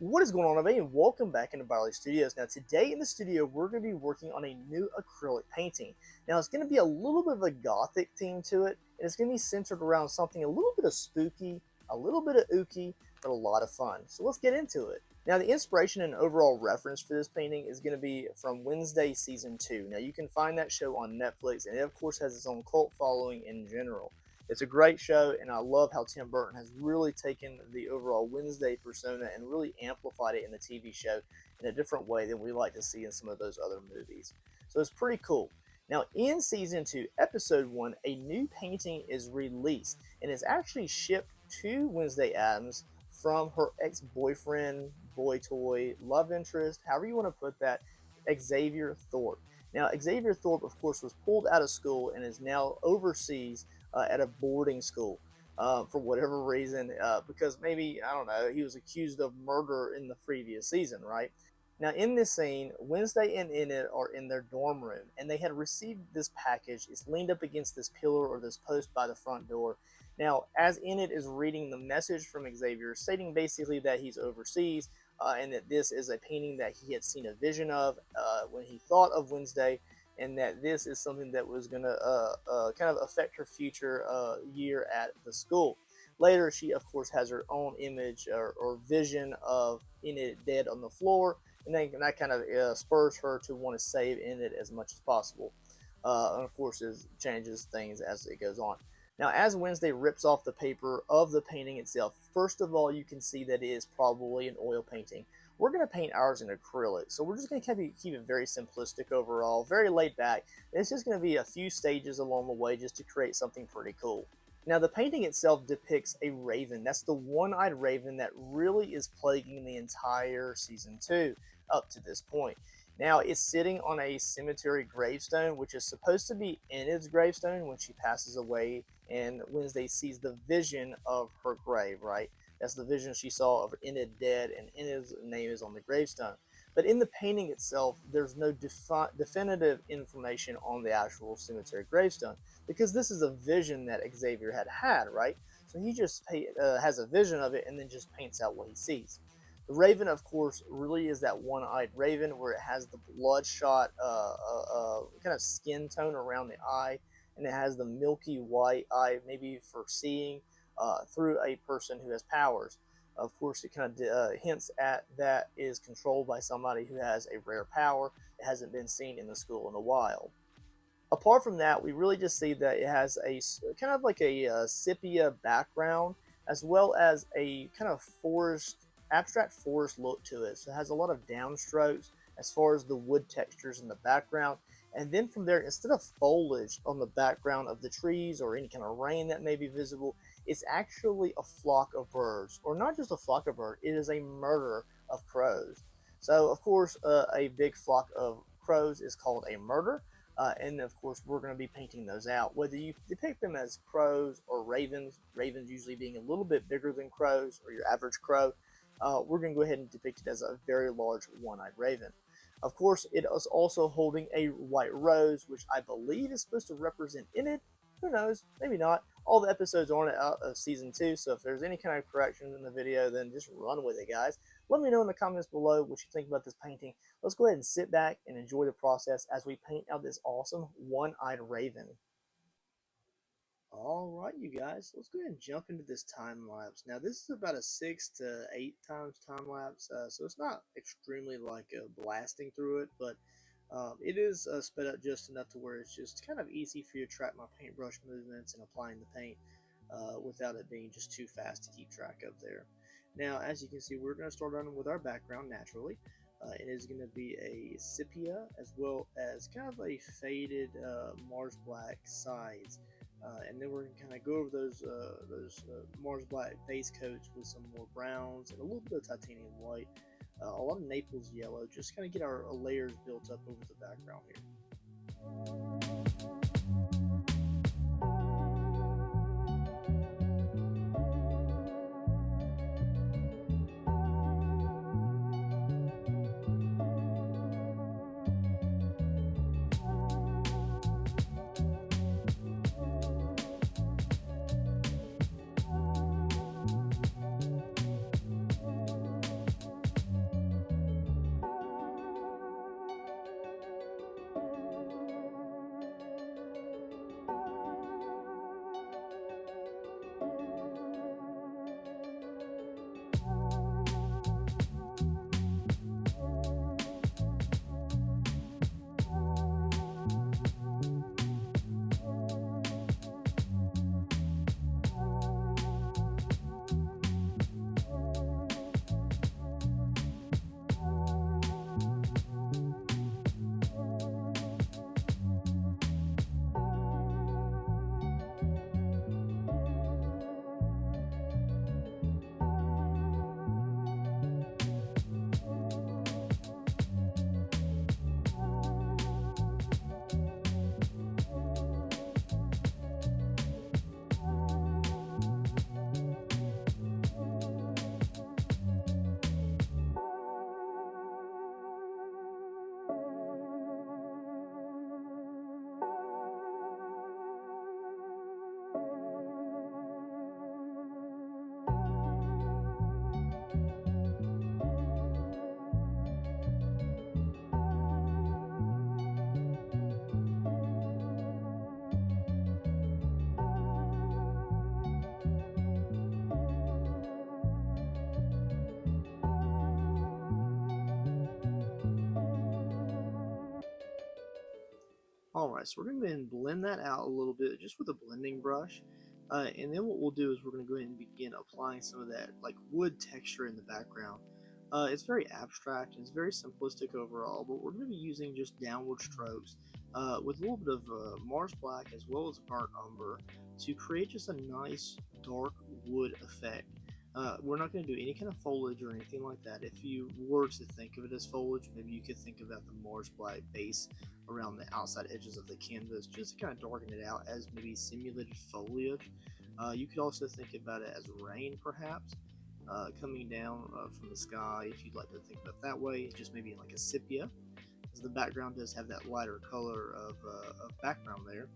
What is going on, everybody, and welcome back into Barley Studios. Now, today in the studio, we're going to be working on a new acrylic painting. Now, it's going to be a little bit of a Gothic theme to it, and it's going to be centered around something a little bit of spooky, a little bit of ooky, but a lot of fun. So let's get into it. Now, the inspiration and overall reference for this painting is going to be from Wednesday Season 2. Now, you can find that show on Netflix, and it, of course, has its own cult following in general. It's a great show, and I love how Tim Burton has really taken the overall Wednesday persona and really amplified it in the TV show in a different way than we like to see in some of those other movies. So it's pretty cool. Now, in Season 2, Episode 1, a new painting is released, and is actually shipped to Wednesday Addams from her ex-boyfriend, boy toy, love interest, however you want to put that, Xavier Thorpe. Now, Xavier Thorpe, of course, was pulled out of school and is now overseas at a boarding school for whatever reason, because maybe, I don't know, he was accused of murder in the previous season, right? Now, in this scene, Wednesday and Enid are in their dorm room, and they had received this package. It's leaned up against this pillar or this post by the front door. Now, as Enid is reading the message from Xavier, stating basically that he's overseas, and that this is a painting that he had seen a vision of when he thought of Wednesday, and that this is something that was going to kind of affect her future year at the school. Later, she, of course, has her own image or vision of Enid dead on the floor, and then that kind of spurs her to want to save Enid as much as possible. And, of course, it changes things as it goes on. Now, as Wednesday rips off the paper of the painting itself, first of all, you can see that it is probably an oil painting. We're going to paint ours in acrylic, so we're just going to keep it very simplistic overall, very laid back. It's just going to be a few stages along the way just to create something pretty cool. Now, the painting itself depicts a raven. That's the one-eyed raven that really is plaguing the entire Season 2 up to this point. Now, it's sitting on a cemetery gravestone, which is supposed to be Enid's gravestone when she passes away, and Wednesday sees the vision of her grave, right? That's the vision she saw of Enid dead, and Enid's name is on the gravestone. But in the painting itself, there's no definitive information on the actual cemetery gravestone, because this is a vision that Xavier had, right? So he just has a vision of it and then just paints out what he sees. The raven, of course, really is that one-eyed raven where it has the bloodshot kind of skin tone around the eye, and it has the milky white eye, maybe for seeing through a person who has powers. Of course, it kind of hints at that is controlled by somebody who has a rare power that hasn't been seen in the school in a while. Apart from that, we really just see that it has a kind of like a sepia background, as well as a kind of abstract forest look to it. So it has a lot of downstrokes as far as the wood textures in the background. And then from there, instead of foliage on the background of the trees or any kind of rain that may be visible, it's actually a flock of birds. Or not just a flock of birds, it is a murder of crows. So, of course, a big flock of crows is called a murder. And, of course, we're going to be painting those out. Whether you depict them as crows or ravens, ravens usually being a little bit bigger than crows or your average crow, we're going to go ahead and depict it as a very large one-eyed raven. Of course, it is also holding a white rose, which I believe is supposed to represent Enid. Who knows? Maybe not. All the episodes aren't out of Season 2, so if there's any kind of correction in the video, then just run with it, guys. Let me know in the comments below what you think about this painting. Let's go ahead and sit back and enjoy the process as we paint out this awesome one-eyed raven. All right, you guys, let's go ahead and jump into this time lapse. Now, this is about a 6 to 8 times time lapse, so it's not extremely like blasting through it, but it is sped up just enough to where it's just kind of easy for you to track my paintbrush movements and applying the paint without it being just too fast to keep track of there. Now, as you can see, we're going to start on with our background naturally. It is going to be a sepia as well as kind of a faded Mars black sides. And then we're going to kind of go over those Mars black base coats with some more browns and a little bit of titanium white, a lot of Naples yellow, just kind of get our layers built up over the background here. Alright, so we're going to go ahead and blend that out a little bit just with a blending brush. And then what we'll do is we're going to go ahead and begin applying some of that like wood texture in the background. It's very abstract and it's very simplistic overall, but we're going to be using just downward strokes with a little bit of Mars Black as well as burnt umber to create just a nice dark wood effect. We're not going to do any kind of foliage or anything like that. If you were to think of it as foliage, maybe you could think about the Mars Black base around the outside edges of the canvas just to kind of darken it out as maybe simulated foliage. You could also think about it as rain perhaps coming down from the sky if you'd like to think of it that way, just maybe like a sepia, because the background does have that lighter color of background there.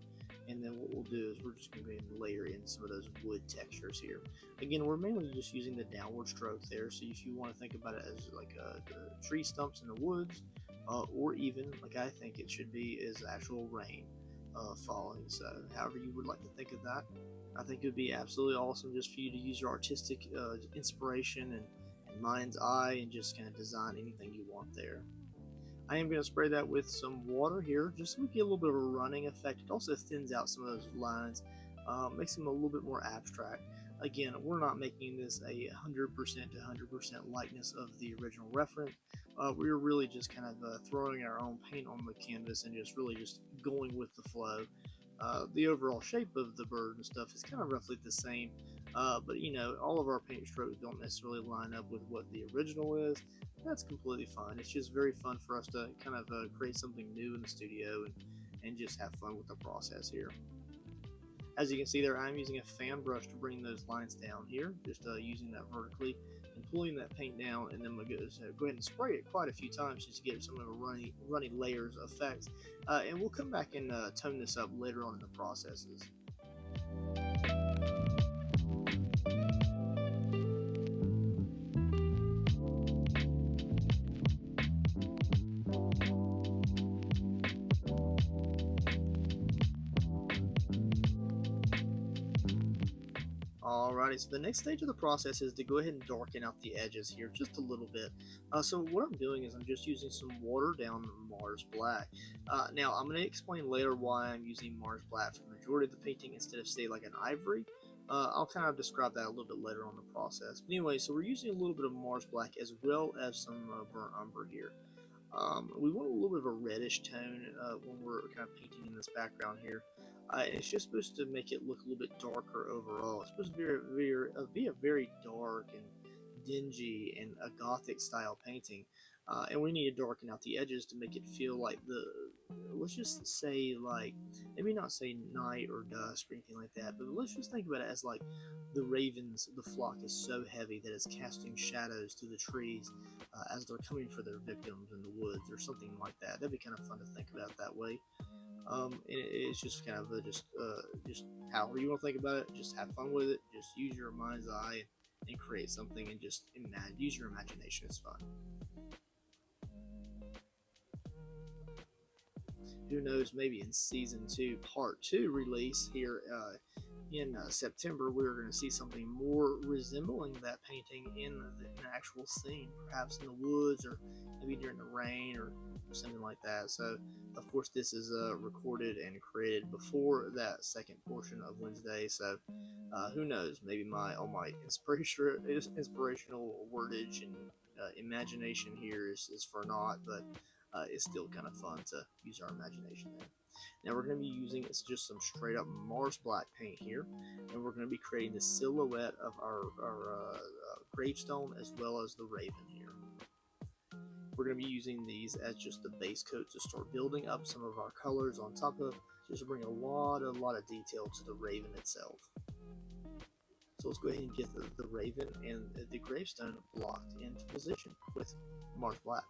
And then what we'll do is we're just going to go ahead and layer in some of those wood textures here. Again, we're mainly just using the downward stroke there, so if you want to think about it as like the tree stumps in the woods, or even like I think it should be is actual rain falling. So however you would like to think of that, I think it would be absolutely awesome just for you to use your artistic inspiration and mind's eye and just kind of design anything you want there. I am going to spray that with some water here, just to get a little bit of a running effect. It also thins out some of those lines, makes them a little bit more abstract. Again, we're not making this a 100% to 100% likeness of the original reference. We're really just kind of throwing our own paint on the canvas and just really just going with the flow. The overall shape of the bird and stuff is kind of roughly the same, but you know, all of our paint strokes don't necessarily line up with what the original is. That's completely fine. It's just very fun for us to kind of create something new in the studio and just have fun with the process here. As you can see there, I'm using a fan brush to bring those lines down here, just using that vertically and pulling that paint down, and then we'll go ahead and spray it quite a few times just to get some of a runny layers effect. And we'll come back and tone this up later on in the processes. Alrighty, so the next stage of the process is to go ahead and darken out the edges here just a little bit. So what I'm doing is I'm just using some watered down Mars Black. Now I'm going to explain later why I'm using Mars Black for the majority of the painting instead of say like an ivory. I'll kind of describe that a little bit later on the process. But anyway, so we're using a little bit of Mars Black as well as some burnt umber here. We want a little bit of a reddish tone when we're kind of painting in this background here. It's just supposed to make it look a little bit darker overall. It's supposed to be a very dark and dingy and a Gothic style painting. And we need to darken out the edges to make it feel like let's just say like, maybe not say night or dusk or anything like that, but let's just think about it as like the ravens, the flock is so heavy that it's casting shadows through the trees as they're coming for their victims in the woods or something like that. That'd be kind of fun to think about that way. It's just kind of just however you want to think about it. Just have fun with it. Just use your mind's eye and create something, and just use your imagination. It's fun. Who knows? Maybe in season 2, part 2 release here in September, we're going to see something more resembling that painting in an actual scene, perhaps in the woods or maybe during the rain or something like that. So, of course, this is recorded and created before that second portion of Wednesday. So, who knows? Maybe all my inspirational wordage and imagination here is for naught, but it's still kind of fun to use our imagination there. Now we're going to be using just some straight up Mars Black paint here, and we're going to be creating the silhouette of our gravestone as well as the raven here. We're going to be using these as just the base coat to start building up some of our colors on top of, just to bring a lot of detail to the raven itself. So let's go ahead and get the raven and the gravestone locked into position with Mars Black.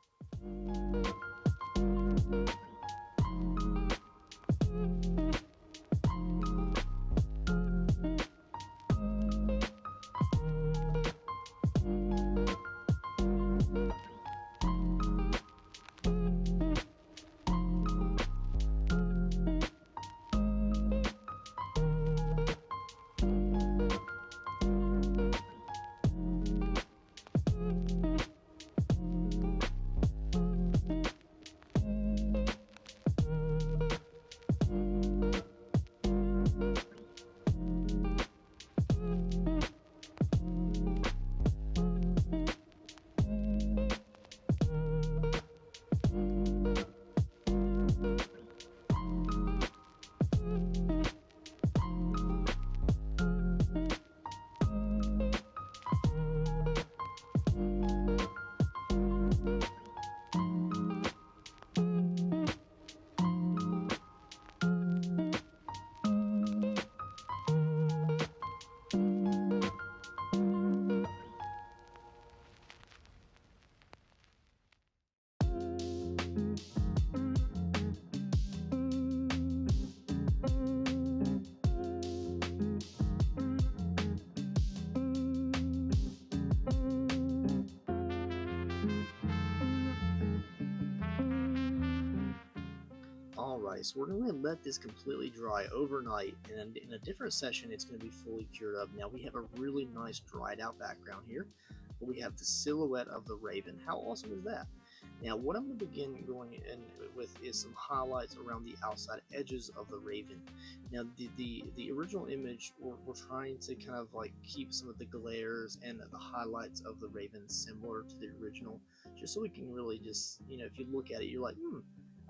Alright, so we're going to let this completely dry overnight, and in a different session it's going to be fully cured up. Now we have a really nice dried out background here, but we have the silhouette of the raven. How awesome is that? Now what I'm going to begin going in with is some highlights around the outside edges of the raven. Now the original image, we're trying to kind of like keep some of the glares and the highlights of the raven similar to the original, just so we can really just, you know, if you look at it, you're like,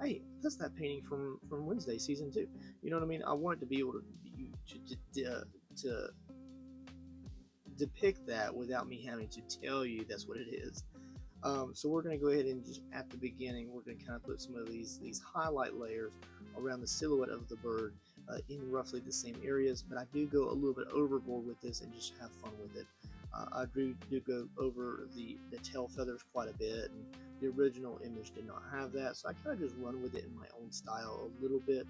hey, that's that painting from Wednesday season 2. You know what I mean? I want it to be able to depict that without me having to tell you that's what it is. So we're going to go ahead and just at the beginning, we're going to kind of put some of these highlight layers around the silhouette of the bird in roughly the same areas, but I do go a little bit overboard with this and just have fun with it. I do go over the tail feathers quite a bit, and the original image did not have that, so I kind of just run with it in my own style a little bit.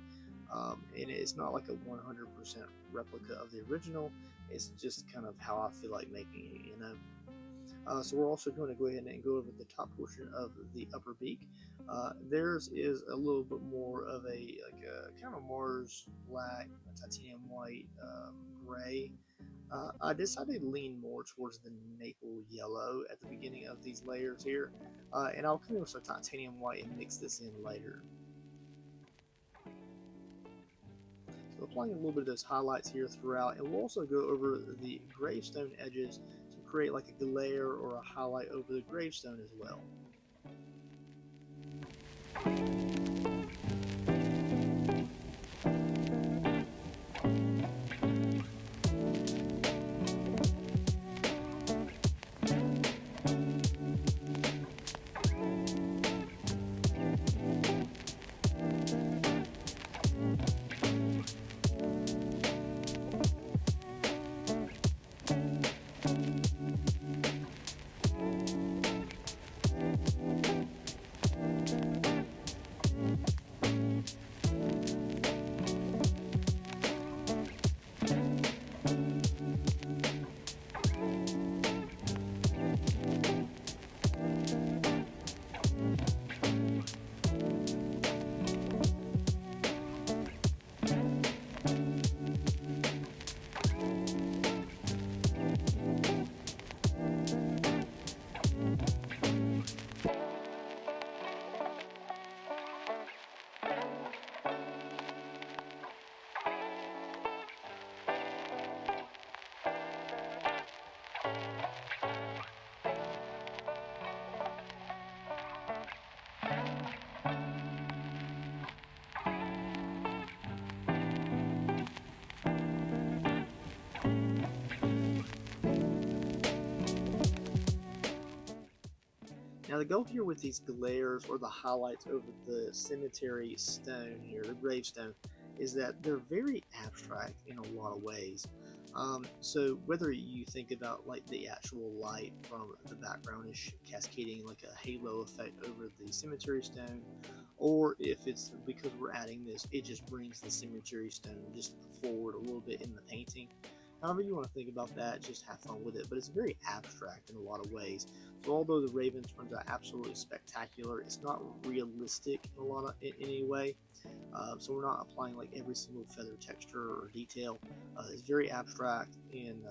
And it's not like a 100% replica of the original, it's just kind of how I feel like making it, you know. So we're also going to go ahead and go over the top portion of the upper beak. Theirs is a little bit more of a kind of Mars black, titanium white, gray. I decided to lean more towards the maple yellow at the beginning of these layers here, and I'll come in with some titanium white and mix this in later. So applying a little bit of those highlights here throughout, and we'll also go over the gravestone edges to create like a glare or a highlight over the gravestone as well. Now the goal here with these glares or the highlights over the cemetery stone here, the gravestone, is that they're very abstract in a lot of ways. So whether you think about like the actual light from the background is cascading like a halo effect over the cemetery stone, or if it's because we're adding this, it just brings the cemetery stone just forward a little bit in the painting. However you want to think about that, just have fun with it. But it's very abstract in a lot of ways. So although the raven turns out absolutely spectacular, it's not realistic in any way. So we're not applying like every single feather texture or detail. It's very abstract, and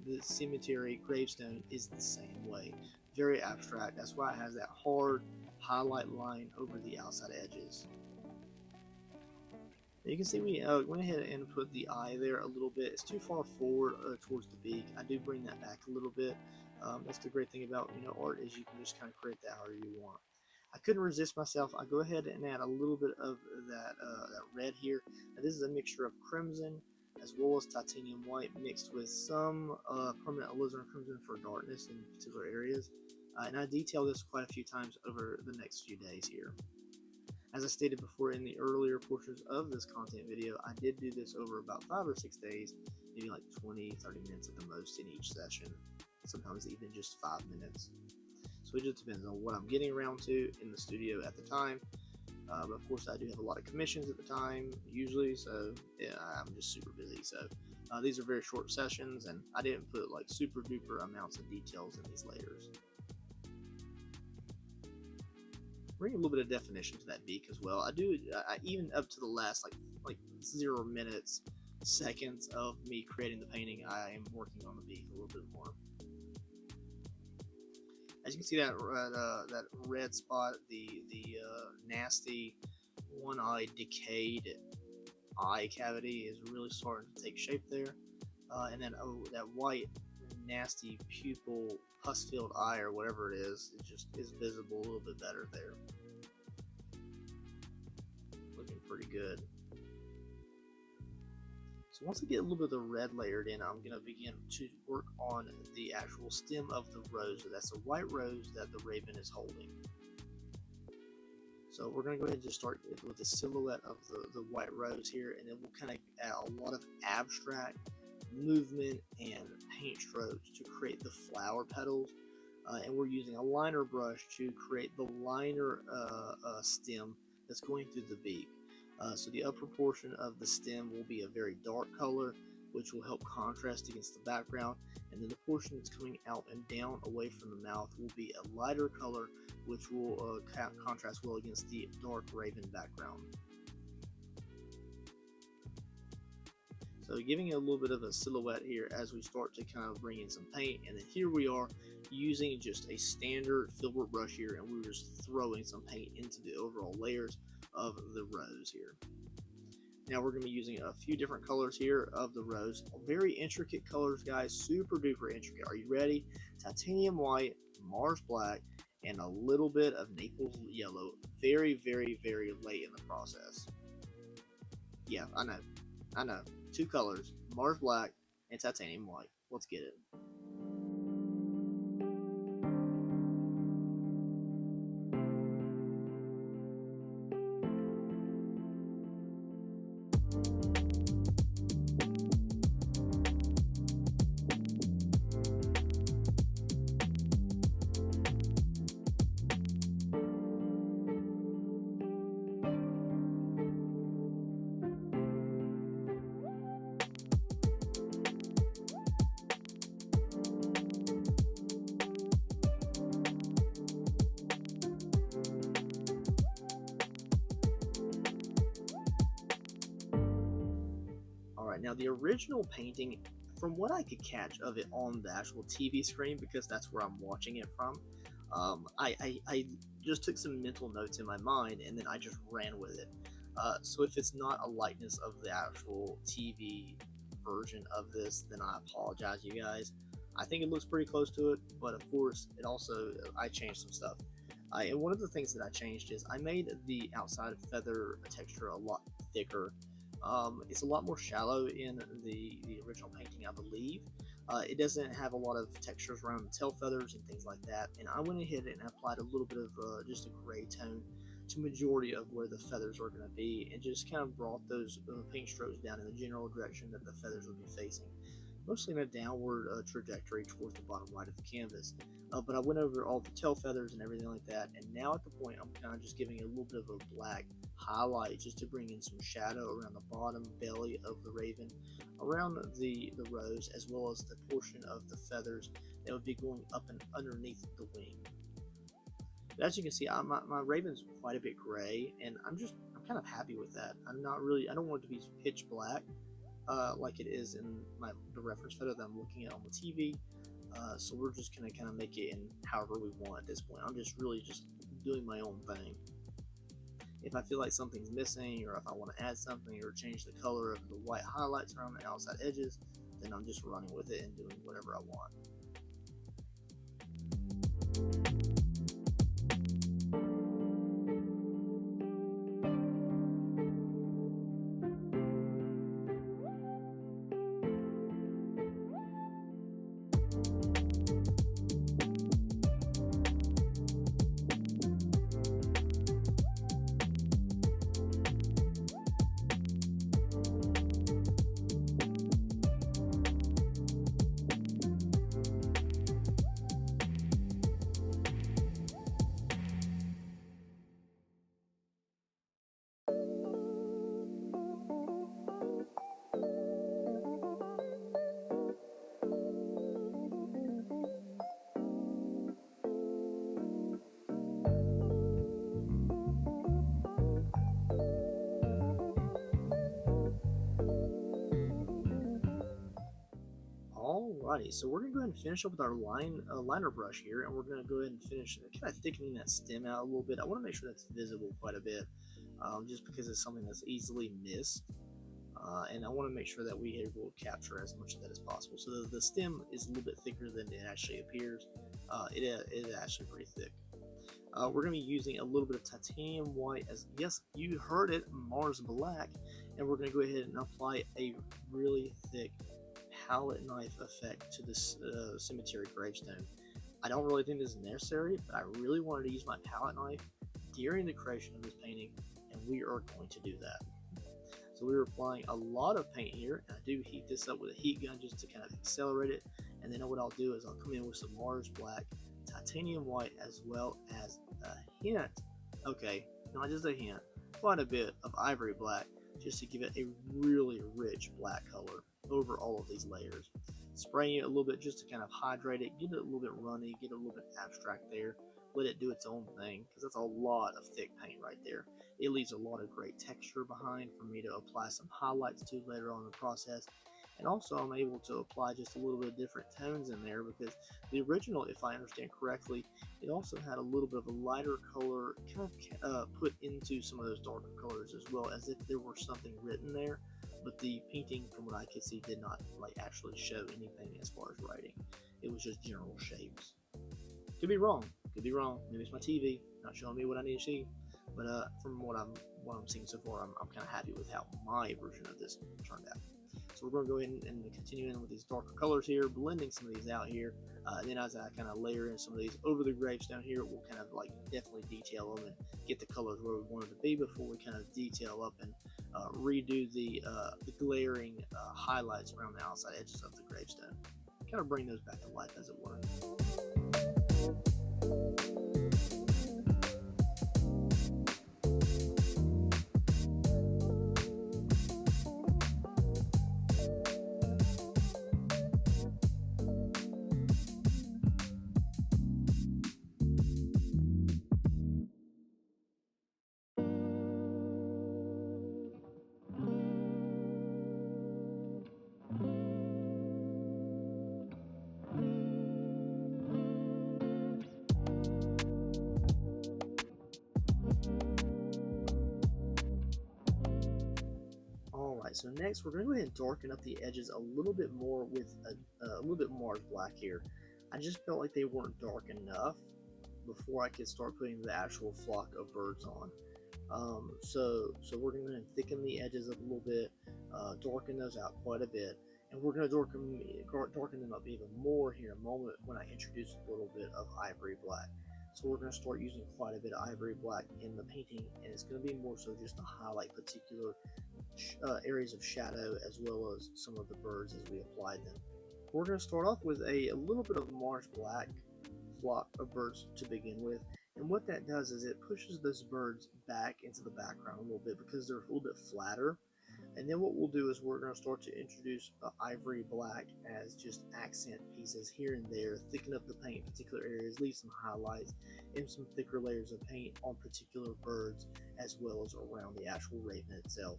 the cemetery gravestone is the same way. Very abstract. That's why it has that hard highlight line over the outside edges. You can see we went ahead and put the eye there a little bit. It's too far forward towards the beak. I do bring that back a little bit. That's the great thing about art, is you can just kind of create that however you want. I couldn't resist myself. I go ahead and add a little bit of that red here. Now, this is a mixture of crimson as well as titanium white mixed with some permanent alizarin crimson for darkness in particular areas. And I detail this quite a few times over the next few days here. As I stated before in the earlier portions of this content video, I did do this over about 5 or 6 days, maybe like 20-30 minutes at the most in each session, sometimes even just 5 minutes. So it just depends on what I'm getting around to in the studio at the time. But of course I do have a lot of commissions at the time, usually, so yeah, I'm just super busy. So these are very short sessions, and I didn't put like super duper amounts of details in these layers. bring a little bit of definition to that beak as well. I even up to the last like 0 minutes, seconds of me creating the painting, I am working on the beak a little bit more. As you can see, that red spot, the nasty one-eyed decayed eye cavity is really starting to take shape there, and then that white nasty pupil pus-filled eye or whatever it is just is visible a little bit better there. Looking pretty good. So once I get a little bit of the red layered in, I'm going to begin to work on the actual stem of the rose. So that's a white rose that the raven is holding. So we're going to go ahead and just start with the silhouette of the white rose here, and then we'll kind of add a lot of abstract movement and paint strokes to create the flower petals. And we're using a liner brush to create the liner stem that's going through the beak. So the upper portion of the stem will be a very dark color, which will help contrast against the background, and then the portion that's coming out and down away from the mouth will be a lighter color, which will contrast well against the dark raven background. So giving it a little bit of a silhouette here as we start to kind of bring in some paint, and then here we are using just a standard filbert brush here, and we're just throwing some paint into the overall layers of the rose here. Now we're going to be using a few different colors here of the rose. Very intricate colors, guys, super duper intricate. Are you ready? Titanium white, Mars black, and a little bit of Naples yellow. Very, very, very late in the process. Yeah, I know. 2 colors, Mars black and titanium white. Let's get it. Now the original painting, from what I could catch of it on the actual TV screen, because that's where I'm watching it from, I just took some mental notes in my mind and then I just ran with it. So if it's not a likeness of the actual TV version of this, then I apologize, you guys. I think it looks pretty close to it, but of course it also, I changed some stuff. And one of the things that I changed is I made the outside feather texture a lot thicker. It's a lot more shallow in the original painting, I believe. It doesn't have a lot of textures around the tail feathers and things like that, and I went ahead and applied a little bit of just a gray tone to majority of where the feathers are going to be, and just kind of brought those paint strokes down in the general direction that the feathers would be facing, mostly in a downward trajectory towards the bottom right of the canvas. But I went over all the tail feathers and everything like that, and now at the point I'm kind of just giving it a little bit of a black highlight just to bring in some shadow around the bottom belly of the raven, around the rose, as well as the portion of the feathers that would be going up and underneath the wing. But as you can see, my raven's quite a bit gray, and I'm kind of happy with that. I don't want it to be pitch black like it is in the reference photo that I'm looking at on the TV. So we're just gonna kind of make it in however we want at this point. I'm just really just doing my own thing. If I feel like something's missing, or if I want to add something or change the color of the white highlights around the outside edges, then I'm just running with it and doing whatever I want. Alrighty, so we're going to go ahead and finish up with our liner brush here, and we're going to go ahead and finish kind of thickening that stem out a little bit. I want to make sure that's visible quite a bit, just because it's something that's easily missed. And I want to make sure that we able to capture as much of that as possible. So the stem is a little bit thicker than it actually appears. It is actually pretty thick. We're going to be using a little bit of titanium white, as yes, you heard it, Mars black, and we're going to go ahead and apply a really thick palette knife effect to this cemetery gravestone. I don't really think this is necessary, but I really wanted to use my palette knife during the creation of this painting, and we are going to do that. So we're applying a lot of paint here, and I do heat this up with a heat gun just to kind of accelerate it. And then what I'll do is I'll come in with some Mars black, titanium white, as well as a hint, okay, not just a hint, quite a bit of ivory black, just to give it a really rich black color over all of these layers. Spraying it a little bit just to kind of hydrate it, get it a little bit runny, get it a little bit abstract there, let it do its own thing, because that's a lot of thick paint right there. It leaves a lot of great texture behind for me to apply some highlights to later on in the process. And also I'm able to apply just a little bit of different tones in there, because the original, if I understand correctly, it also had a little bit of a lighter color kind of put into some of those darker colors, as well as if there were something written there. But the painting, from what I could see, did not actually show anything as far as writing. It was just general shapes. Could be wrong. Could be wrong. Maybe it's my TV not showing me what I need to see. But from what I'm seeing so far, I'm kind of happy with how my version of this turned out. So we're going to go ahead and continue in with these darker colors here, blending some of these out here. And then as I kind of layer in some of these over the gravestone here, we'll kind of definitely detail them and get the colors where we want them to be before we kind of detail up and redo the glaring highlights around the outside edges of the gravestone. Kind of bring those back to life, as it were. Alright, so next we're going to go ahead and darken up the edges a little bit more with a little bit Mars black here. I just felt like they weren't dark enough before I could start putting the actual flock of birds on. So we're going to thicken the edges up a little bit, darken those out quite a bit, and we're going to darken them up even more here in a moment when I introduce a little bit of ivory black. So we're going to start using quite a bit of ivory black in the painting, and it's going to be more so just to highlight particular areas of shadow, as well as some of the birds as we apply them. We're going to start off with a little bit of Mars black flock of birds to begin with, and what that does is it pushes those birds back into the background a little bit because they're a little bit flatter. And then what we'll do is we're going to start to introduce ivory black as just accent pieces here and there, thicken up the paint in particular areas, leave some highlights and some thicker layers of paint on particular birds, as well as around the actual raven itself.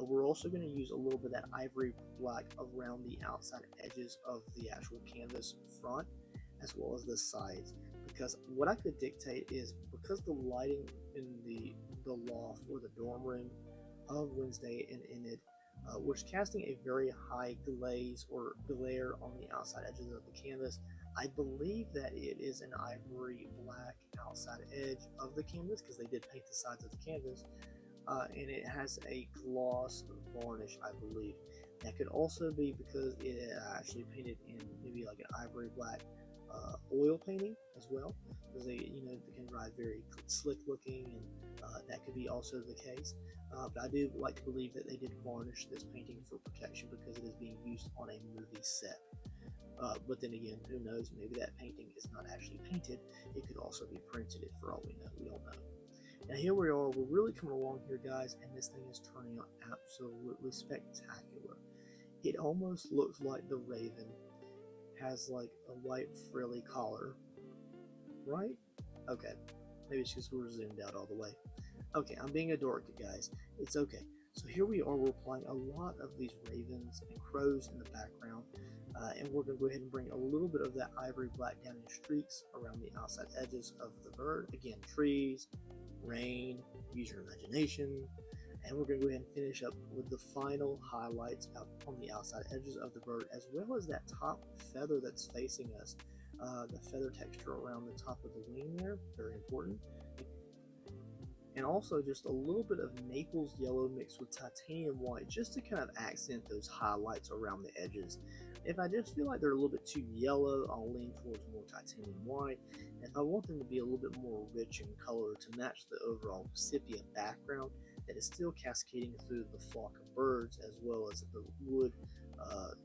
We're also going to use a little bit of that ivory black around the outside edges of the actual canvas front, as well as the sides, because what I could dictate is, because the lighting in the loft or the dorm room of Wednesday and Enid was casting a very high glaze or glare on the outside edges of the canvas, I believe that it is an ivory black outside edge of the canvas, because they did paint the sides of the canvas, and it has a gloss varnish, I believe. That could also be because it actually painted in maybe like an ivory black oil painting as well, because they can ride very slick looking, and that could be also the case. But I do like to believe that they did varnish this painting for protection, because it is being used on a movie set. But then again, who knows? Maybe that painting is not actually painted. It could also be printed, for all we know. We don't know. Now here we are. We're really coming along here, guys, and this thing is turning out absolutely spectacular. It almost looks like the raven has like a white frilly collar, right? Okay, maybe it's just we're zoomed out all the way. Okay, I'm being a dork, guys. It's okay. So here we are. We're applying a lot of these ravens and crows in the background, And we're going to go ahead and bring a little bit of that ivory black down in streaks around the outside edges of the bird. Again, trees, rain, use your imagination. And we're going to go ahead and finish up with the final highlights out on the outside edges of the bird, as well as that top feather that's facing us. The feather texture around the top of the wing there, very important. And also just a little bit of Naples yellow mixed with titanium white, just to kind of accent those highlights around the edges. If I just feel like they're a little bit too yellow, I'll lean towards more titanium white. And if I want them to be a little bit more rich in color to match the overall sepia background that is still cascading through the flock of birds, as well as the wood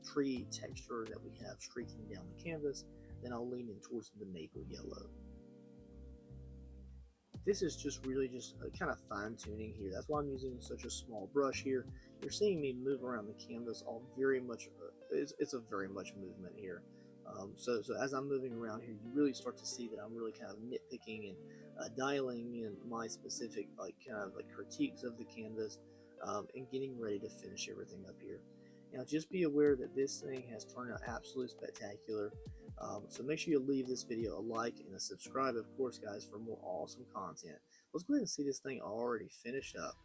tree texture that we have streaking down the canvas, then I'll lean in towards the maple yellow. This is just really just a kind of fine tuning here. That's why I'm using such a small brush here. You're seeing me move around the canvas all very much, it's a very much movement here. So as I'm moving around here, you really start to see that I'm really kind of nitpicking and dialing in my specific kind of critiques of the canvas, and getting ready to finish everything up here. Now just be aware that this thing has turned out absolutely spectacular. So make sure you leave this video a like and a subscribe, of course, guys, for more awesome content. Let's go ahead and see this thing already finished up.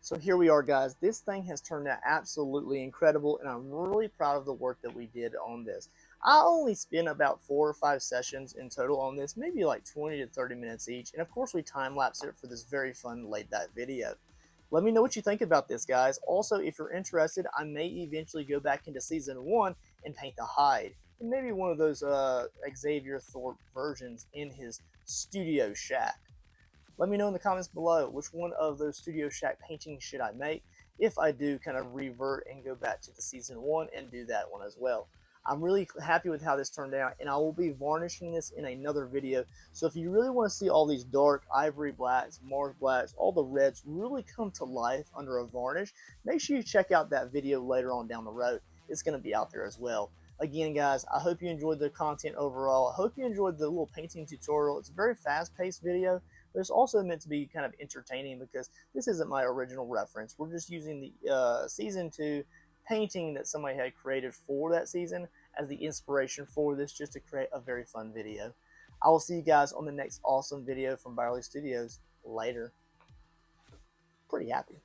So here we are, guys. This thing has turned out absolutely incredible, and I'm really proud of the work that we did on this. I only spent about 4 or 5 sessions in total on this, maybe like 20 to 30 minutes each, and of course we time-lapsed it for this very fun laid-back video. Let me know what you think about this, guys. Also, if you're interested, I may eventually go back into Season 1 and paint the hide, and maybe one of those Xavier Thorpe versions in his studio shack. Let me know in the comments below which one of those studio shack paintings should I make, if I do kind of revert and go back to the Season 1 and do that one as well. I'm really happy with how this turned out, and I will be varnishing this in another video. So if you really want to see all these dark ivory blacks, Mars blacks, all the reds really come to life under a varnish, make sure you check out that video later on down the road. It's going to be out there as well. Again, guys, I hope you enjoyed the content overall. I hope you enjoyed the little painting tutorial. It's a very fast-paced video, but it's also meant to be kind of entertaining because this isn't my original reference. We're just using the Season 2 painting that somebody had created for that season as the inspiration for this, just to create a very fun video. I will see you guys on the next awesome video from Byerly Studios. Later. Pretty happy.